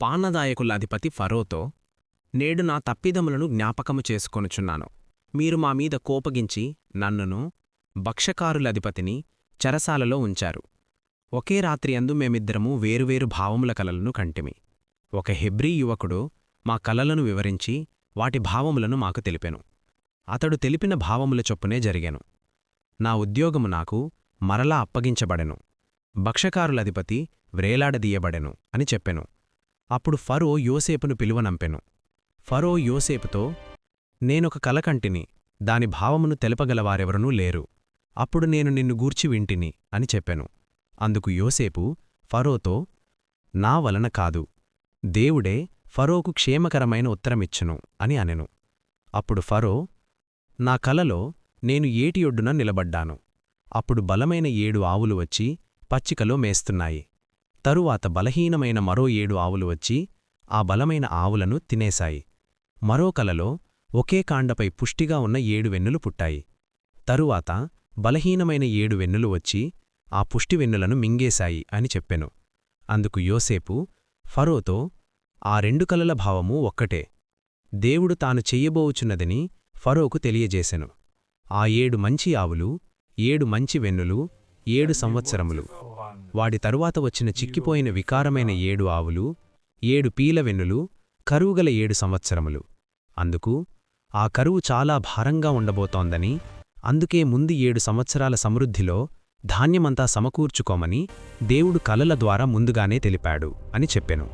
పానదాయకులధిపతి ఫరోతో, నేడు నా తప్పిదములను జ్ఞాపకము చేసుకొనుచున్నాను. మీరు మా మీద కోపగించి నన్నును భక్ష్యకారులధిపతిని చెరసాలలో ఉంచారు. ఒకే రాత్రియందు మేమిద్దరము వేరువేరు భావముల కలలను కంటిమి. ఒక హెబ్రీ యువకుడు మా కలలను వివరించి వాటి భావములను మాకు తెలిపెను. అతడు తెలిపిన భావముల చొప్పునే జరిగెను. నా ఉద్యోగము నాకు మరలా అప్పగించబడెను. భక్ష్యకారులధిపతి వ్రేలాడదీయబడెను అని చెప్పెను. అప్పుడు ఫరో యోసేపును పిలువనంపెను. ఫరో యోసేపుతో, నేనొక కలకంటిని, దాని భావమును తెలపగలవారెవరనూ లేరు. అప్పుడు నేను నిన్ను గూర్చి వింటిని అని చెప్పెను. అందుకు యోసేపు ఫరోతో, నా వలన కాదు, దేవుడే ఫరోకు క్షేమకరమైన ఉత్తరమిచ్చును అని అనెను. అప్పుడు ఫరో, నా కలలో నేను ఏటియొడ్డున నిలబడ్డాను. అప్పుడు బలమైన 7 ఆవులు వచ్చి పచ్చికలో మేస్తున్నాయి. తరువాత బలహీనమైన మరో 7 ఆవులు వచ్చి ఆ బలమైన ఆవులను తినేశాయి. మరో కలలో ఒకే కాండపై పుష్టిగా ఉన్న 7 వెన్నులు పుట్టాయి. తరువాత బలహీనమైన 7 వెన్నులు వచ్చి ఆ పుష్టివెన్నులను మింగేశాయి అని చెప్పెను. అందుకు యోసేపు ఫరోతో, ఆ 2 కలల భావము ఒక్కటే, దేవుడు తాను చెయ్యబోవుచున్నదని ఫరోకు తెలియజేసెను. ఆ 7 మంచి ఆవులు, 7 మంచి వెన్నులు, 7 సంవత్సరములు. వాడి తరువాత వచ్చిన చిక్కిపోయిన వికారమైన 7 ఆవులు, 7 పీలవెన్నులు, కరువుగల 7 సంవత్సరములు. అందుకు ఆ కరువు చాలా భారంగా ఉండబోతోందని, అందుకే ముందు 7 సంవత్సరాల సమృద్ధిలో ధాన్యమంతా సమకూర్చుకోమని దేవుడు కలల ద్వారా ముందుగానే తెలిపాడు అని చెప్పెను.